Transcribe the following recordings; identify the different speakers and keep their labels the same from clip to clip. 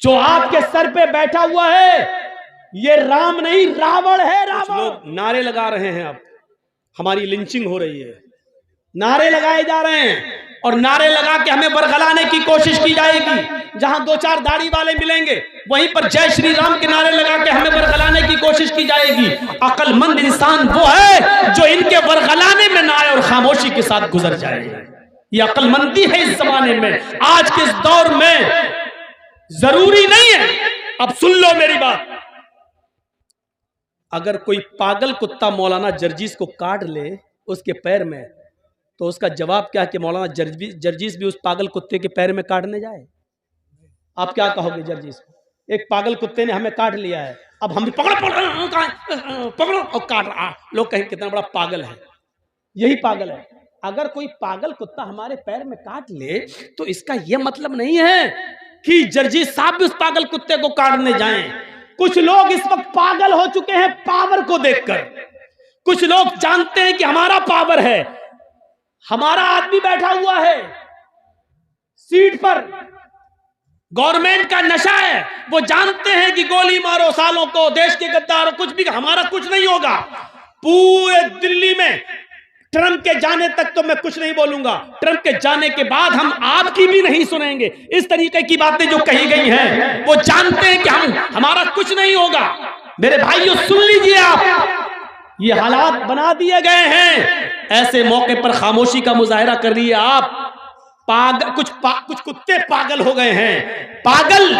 Speaker 1: जो आपके सर पे बैठा हुआ है ये राम नहीं रावण है, रावण। लोग नारे लगा रहे हैं, अब हमारी लिंचिंग हो रही है, नारे लगाए जा रहे हैं और नारे लगा के हमें बरगलाने की कोशिश की जाएगी। जहां दो चार दाढ़ी वाले मिलेंगे वहीं पर जय श्री राम के नारे लगा के हमें बरगलाने की कोशिश की जाएगी। अक्लमंद इंसान वो है जो इनके बरगलाने में ना आए और खामोशी के साथ गुजर जाए। ये अक्लमंदी है इस जमाने में, आज के इस दौर में। जरूरी नहीं है, अब सुन लो मेरी बात, अगर कोई पागल कुत्ता मौलाना जर्जीस को काट ले उसके पैर में, तो उसका जवाब क्या कि मौलाना जर्जीस भी उस पागल कुत्ते के पैर में काटने जाए? आप क्या कहोगे जर्जीस को? एक पागल कुत्ते ने हमें काट लिया है, अब हम भी पकड़ो और काट रहा। लोग कहें कितना बड़ा पागल है, यही पागल है। अगर कोई पागल कुत्ता हमारे पैर में काट ले तो इसका यह मतलब नहीं है कि जर्जीस साहब भी उस पागल कुत्ते को काटने जाएं। कुछ लोग इस वक्त पागल हो चुके हैं पावर को देखकर। कुछ लोग जानते हैं कि हमारा पावर है, हमारा आदमी बैठा हुआ है सीट पर, गवर्नमेंट का नशा है, वो जानते हैं कि गोली मारो सालों को, देश के गद्दार, कुछ भी, हमारा कुछ नहीं होगा। पूरे दिल्ली में ट्रंप के जाने तक तो मैं कुछ नहीं बोलूंगा, ट्रंप के जाने के बाद हम आपकी भी नहीं सुनेंगे। इस तरीके की बातें जो कही गई हैं, वो जानते हैं कि हमारा कुछ नहीं होगा। मेरे भाइयों सुन लीजिए, आप ये हालात बना दिए गए हैं, ऐसे मौके पर खामोशी का मुजाहिरा कर रही है आप। कुछ कुत्ते पागल हो गए हैं, पागल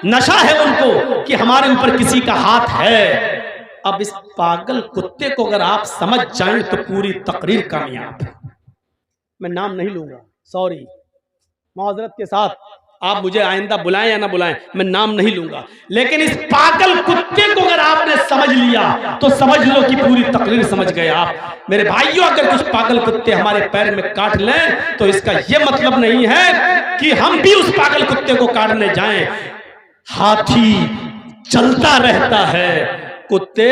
Speaker 1: नशा है उनको कि हमारे ऊपर किसी का हाथ है। अब इस पागल कुत्ते को अगर आप समझ जाएं तो पूरी तकरीर कामयाब है। मैं नाम नहीं लूंगा, सॉरी, माजरत के साथ, आप मुझे आइंदा बुलाएं या ना बुलाएं, मैं नाम नहीं लूंगा। लेकिन इस पागल कुत्ते को अगर आपने समझ लिया तो समझ लो कि पूरी तकरीर समझ गए आप। मेरे भाइयों, अगर कुछ पागल कुत्ते हमारे पैर में काट लें तो इसका यह मतलब नहीं है कि हम भी उस पागल कुत्ते को काटने जाएं। हाथी चलता रहता है, कुत्ते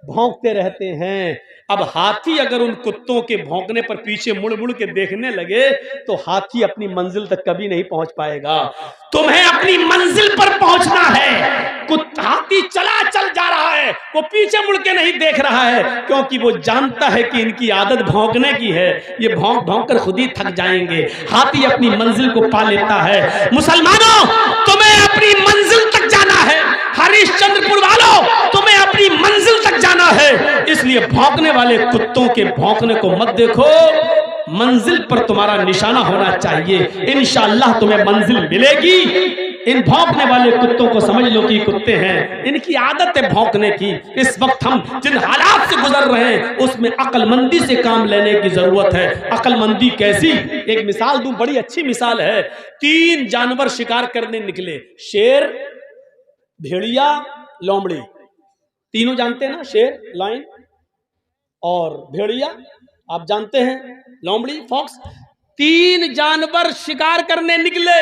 Speaker 1: भौंकते रहते हैं। अब हाथी अगर उन कुत्तों के भौंकने पर पीछे मुड़ मुड़ के देखने लगे तो हाथी अपनी मंजिल तक कभी नहीं पहुंच पाएगा। तुम्हें अपनी मंजिल पर पहुंचना है। हाथी चल जा रहा है, वो पीछे मुड़ के नहीं देख रहा है, क्योंकि वो जानता है कि इनकी आदत भौंकने की है, ये भौंक भौंक कर खुद ही थक जाएंगे। हाथी अपनी मंजिल को पा लेता है। मुसलमानों, तुम्हें अपनी मंजिल तक जाना है। हरिश्चंद्रपुर वालों, तुम्हें अपनी मंजिल तक जाना है, इसलिए भौंकने वाले कुत्तों के भौंकने को मत देखो। मंजिल पर तुम्हारा निशाना होना चाहिए, इंशाअल्लाह तुम्हें मंजिल मिलेगी। इन भौंकने वाले कुत्तों को समझ लो कि कुत्ते हैं, इनकी आदत है भौंकने की। इस वक्त हम जिन हालात से गुजर रहे हैं उसमें अक्लमंदी से काम लेने की जरूरत है। अक्लमंदी कैसी? एक मिसाल दूं, बड़ी अच्छी मिसाल है। 3 जानवर शिकार करने निकले, शेर, भेड़िया, लोमड़ी। तीनों जानते हैं ना, शेर, लायन और भेड़िया, आप जानते हैं, लोमड़ी, फॉक्स। 3 जानवर शिकार करने निकले।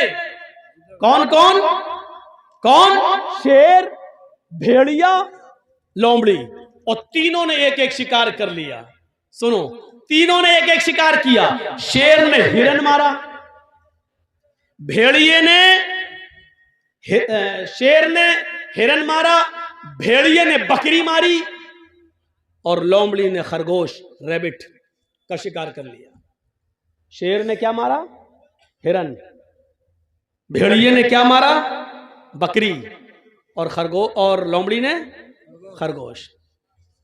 Speaker 1: कौन कौन कौन? शेर, भेड़िया, लोमड़ी। और तीनों ने एक एक शिकार कर लिया। सुनो, तीनों ने एक एक शिकार किया। शेर ने हिरन मारा, भेड़िए ने शेर ने हिरन मारा, भेड़िए ने बकरी मारी और लोमड़ी ने खरगोश, रैबिट का शिकार कर लिया। शेर ने क्या मारा? हिरन। भेड़िए ने क्या मारा? बकरी। और लोमड़ी ने खरगोश।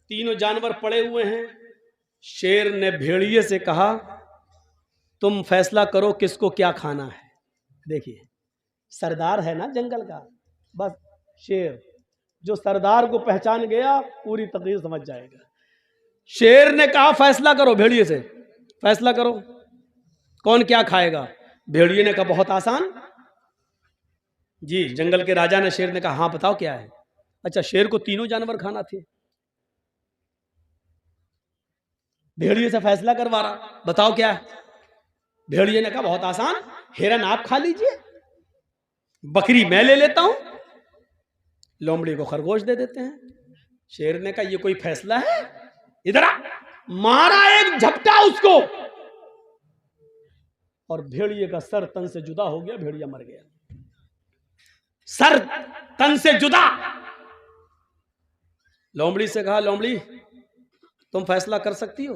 Speaker 1: तीनों जानवर पड़े हुए हैं। शेर ने भेड़िए से कहा, तुम फैसला करो किसको क्या खाना है। देखिए, सरदार है ना जंगल का, बस शेर जो सरदार को पहचान गया पूरी तकदीर समझ जाएगा। शेर ने कहा फैसला करो, भेड़िए से फैसला करो कौन क्या खाएगा। भेड़िए ने कहा बहुत आसान जी। जंगल के राजा ने शेर ने कहा हाँ बताओ क्या है। अच्छा, शेर को तीनों जानवर खाना थे, भेड़िए से फैसला करवा रहा, बताओ क्या है। भेड़िए ने कहा बहुत आसान, हिरन आप खा लीजिए, बकरी मैं ले लेता हूं, लोमड़ी को खरगोश दे देते हैं। शेर ने कहा ये कोई फैसला है, इधर आ। मारा एक झपटा उसको और भेड़िए का सर तन से जुदा हो गया, भेड़िया मर गया। सर तन से जुदा। लोमड़ी से कहा, लोमड़ी तुम फैसला कर सकती हो,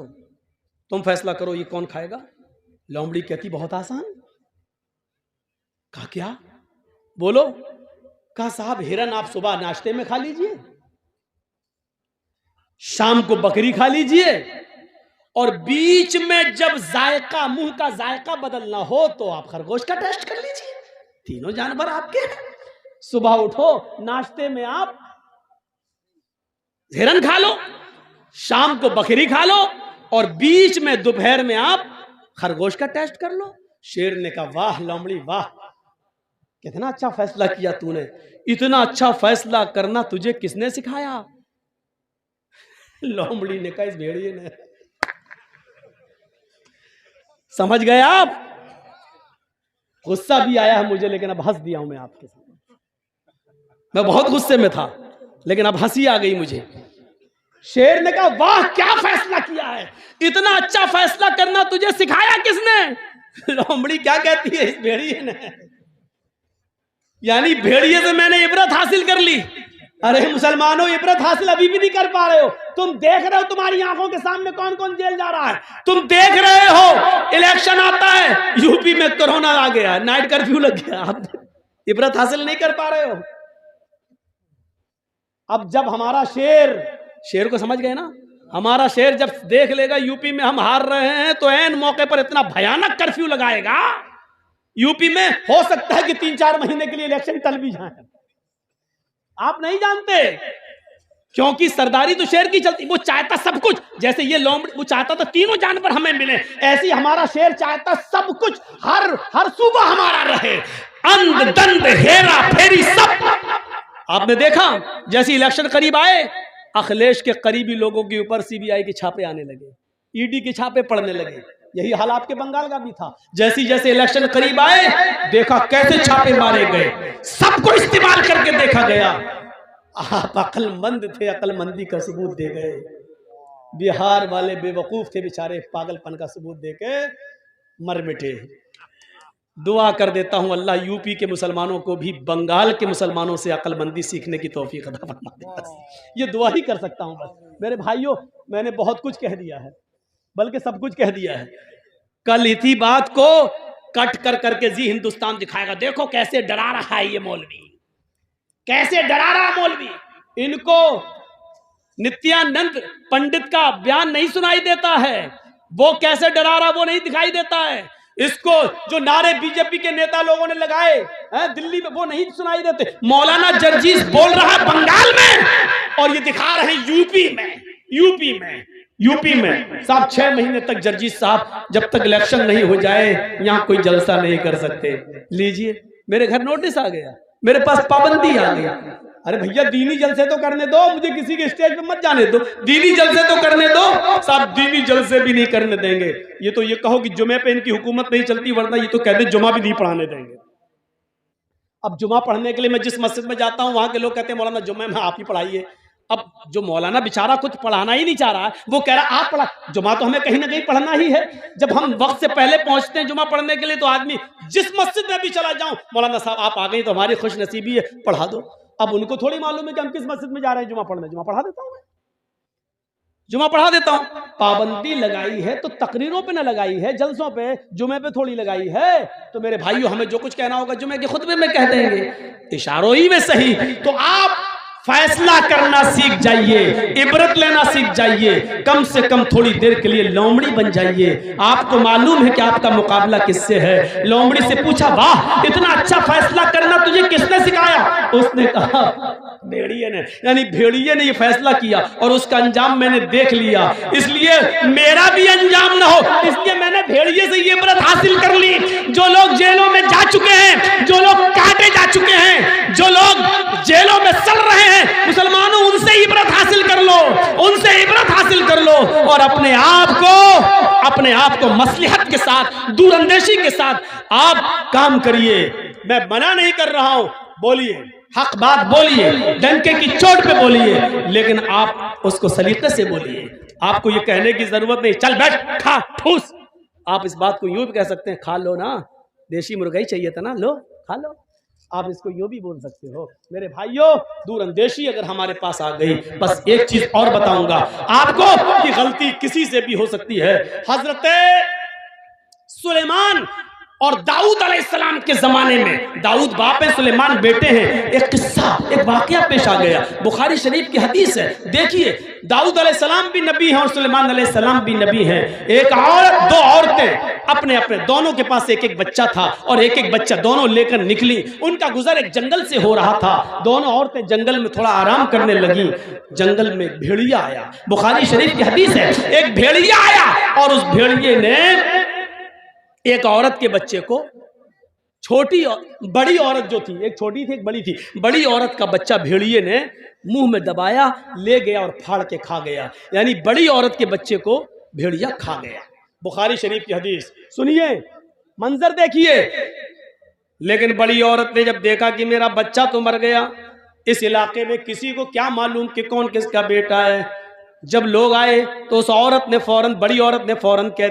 Speaker 1: तुम फैसला करो ये कौन खाएगा। लोमड़ी कहती बहुत आसान। कहा क्या, बोलो। कहा साहब हिरन आप सुबह नाश्ते में खा लीजिए, शाम को बकरी खा लीजिए, और बीच में जब जायका, मुंह का जायका बदलना हो तो आप खरगोश का टेस्ट कर लीजिए। तीनों जानवर आपके। सुबह उठो, नाश्ते में आप हिरन खा लो, शाम को बकरी खा लो, और बीच में दोपहर में आप खरगोश का टेस्ट कर लो। शेर ने कहा वाह लोमड़ी वाह, कितना अच्छा फैसला किया तूने। इतना अच्छा फैसला करना तुझे किसने सिखाया। लोमड़ी ने कहा इस भेड़िए ने। समझ गए आप। गुस्सा भी आया है मुझे, लेकिन अब हंस दिया हूं मैं आपके सामने। मैं बहुत गुस्से में था, लेकिन अब हंसी आ गई मुझे। शेर ने कहा वाह क्या फैसला किया है, इतना अच्छा फैसला करना तुझे सिखाया किसने। लोमड़ी क्या कहती है, इस भेड़िए ने। यानी भेड़िए से मैंने इबरत हासिल कर ली। अरे मुसलमानों, इबरत हासिल अभी भी नहीं कर पा रहे हो। तुम देख रहे हो तुम्हारी आंखों के सामने कौन कौन जेल जा रहा है। तुम देख रहे हो इलेक्शन आता है, यूपी में कोरोना आ गया, नाइट कर्फ्यू लग गया, आप इबरत हासिल नहीं कर पा रहे हो। अब जब हमारा शेर को समझ गए ना, हमारा शेर जब देख लेगा यूपी में हम हार रहे हैं, तो ऐन मौके पर इतना भयानक कर्फ्यू लगाएगा यूपी में, हो सकता है कि 3-4 महीने के लिए इलेक्शन टल भी जाए। आप नहीं जानते, क्योंकि सरदारी तो शेर की चलती। वो चाहता सब कुछ, जैसे ये लोमड़ी वो चाहता था तीनों जानवर हमें मिले, ऐसे ही हमारा शेर चाहता सब कुछ हर सूबा हमारा रहे, अंध दंड हेरा फेरी सब। आपने देखा जैसे इलेक्शन करीब आए, अखिलेश के करीबी लोगों के ऊपर सीबीआई के छापे आने लगे, ईडी के छापे पड़ने लगे। यही हाल आपके बंगाल का भी था। जैसे जैसे इलेक्शन करीब आए, देखा कैसे छापे मारे गए, सबको इस्तेमाल करके देखा गया। आप अक्लमंद थे, अक्लमंदी का सबूत दे गए। बिहार वाले बेवकूफ थे बेचारे, पागलपन का सबूत दे के मर मिटे। दुआ कर देता हूं अल्लाह यूपी के मुसलमानों को भी बंगाल के मुसलमानों से अक्लमंदी सीखने की तौफीक अता फरमा दे। बस ये दुआ ही कर सकता हूं। बस मेरे भाइयों, मैंने बहुत कुछ कह दिया है, बल्कि सब कुछ कह दिया है। कल इसी बात को कट कर करके जी हिंदुस्तान दिखाएगा। देखो कैसे डरा रहा है ये मौलवी, कैसे डरा रहा है मौलवी। इनको नित्यानंद पंडित का बयान नहीं सुनाई देता है, वो कैसे डरा रहा वो नहीं दिखाई देता है। इसको जो नारे बीजेपी के नेता लोगों ने लगाए हैं दिल्ली में, वो नहीं सुनाई देते। मौलाना जर्जीस बोल रहा है बंगाल में, और ये दिखा रहे हैं यूपी में। साहब 6 महीने तक जर्जीस साहब जब तक इलेक्शन नहीं हो जाए यहाँ कोई जलसा नहीं कर सकते। लीजिए, मेरे घर नोटिस आ गया, मेरे पास पाबंदी आ गई। अरे भैया दीनी जलसे तो करने दो, मुझे किसी के स्टेज पे मत जाने दो। दीनी जलसे तो करने दो। साहब दीनी जलसे भी नहीं करने देंगे। ये तो ये कहो कि जुमे पे इनकी हुकूमत नहीं चलती, वरना ये तो कहते जुमा भी नहीं पढ़ाने देंगे। अब जुमा पढ़ने के लिए मैं जिस मस्जिद में जाता हूँ, वहां के लोग कहते हैं मौलाना जुम्मे में आप ही पढ़ाइए। अब जो मौलाना बेचारा कुछ पढ़ाना ही नहीं चाह रहा है, वो कह रहा है आप पढ़ा। जुमा तो हमें कहीं ना कहीं पढ़ना ही है। जब हम वक्त से पहले पहुंचते हैं जुमा पढ़ने के लिए, तो आदमी जिस मस्जिद में भी चला जाऊं, मौलाना साहब आप आ गए तो हमारी खुश नसीबी है, पढ़ा दो। अब उनको थोड़ी मालूम है कि हम किस मस्जिद में जा रहे हैं जुमा पढ़ने। जुमा पढ़ा देता हूं मैं, जुमा पढ़ा देता हूं। पाबंदी लगाई है तो तकरीरों पे न लगाई है, जलसों पे, जुमे पे थोड़ी लगाई है। तो मेरे भाइयों, हमें जो कुछ कहना होगा जुमे के खुतबे में कह देंगे, इशारों ही में सही। तो आप फैसला करना सीख जाइए, इबरत लेना सीख जाइए, कम से कम थोड़ी देर के लिए लोमड़ी बन जाइए। आपको मालूम है कि आपका मुकाबला किससे है। लोमड़ी से पूछा वाह इतना अच्छा फैसला करना तुझे किसने सिखाया। उसने कहा भेड़िए ने। यानी भेड़िए ने ये फैसला किया और उसका अंजाम मैंने देख लिया, इसलिए मेरा भी अंजाम ना हो, इसलिए मैंने भेड़िए से ये इबरत हासिल कर ली। जो लोग जेलों में जा चुके हैं, जो लोग काटे जा चुके हैं, जो लोग जेलों में सड़ रहे हैं, मुसलमानों उनसे इबरत हासिल कर लो, उनसे इबरत हासिल कर लो, और अपने आप को मसलहत के साथ, दूरअंदेशी के साथ आप काम करिए। मैं मना नहीं कर रहा हूं, बोलिए, हक बात बोलिए, डंके की चोट पे बोलिए, लेकिन आप उसको सलीके से बोलिए। आपको ये कहने की जरूरत नहीं चल बैठ खा ठूस। आप इस बात को यूं भी कह सकते हैं खा लो ना, देशी मुर्गा ही चाहिए था ना, लो खा लो। आप इसको यूं भी बोल सकते हो। मेरे भाइयों, दूरअंदेशी अगर हमारे पास आ गई, बस एक चीज और बताऊंगा आपको कि गलती किसी से भी हो सकती है। हजरत सुलेमान और दाऊद अलैहिस्सलाम के जमाने में, दाऊद बाप है, सुलेमान बेटे हैं, एक किस्सा, एक वाकया पेश आ गया। बुखारी शरीफ की हदीस है। देखिए, दाऊद अलैहिस्सलाम भी नबी हैं और सुलेमान अलैहिस्सलाम भी नबी हैं। एक औरत, दो औरतें अपने अपने, दोनों के पास एक एक बच्चा था और एक एक बच्चा दोनों लेकर निकली। उनका गुजर एक जंगल से हो रहा था। दोनों औरतें जंगल में थोड़ा आराम करने लगी। जंगल में भेड़िया आया। बुखारी शरीफ की हदीस है, एक भेड़िया आया और उस भेड़िए ने एक औरत के बच्चे को, छोटी बड़ी औरत जो थी, एक छोटी थी एक बड़ी थी, बड़ी औरत का बच्चा भेड़िए ने मुंह में दबाया, ले गया और फाड़ के खा गया। यानी बड़ी औरत के बच्चे को भेड़िया खा गया। बुखारी शरीफ की हदीस सुनिए, मंजर देखिए। लेकिन बड़ी औरत ने जब देखा कि मेरा बच्चा तो मर गया, इस इलाके में किसी को क्या मालूम कि कौन किसका बेटा है। जब लोग आए तो उस औरत ने फौरन, बड़ी औरत ने फौरन कह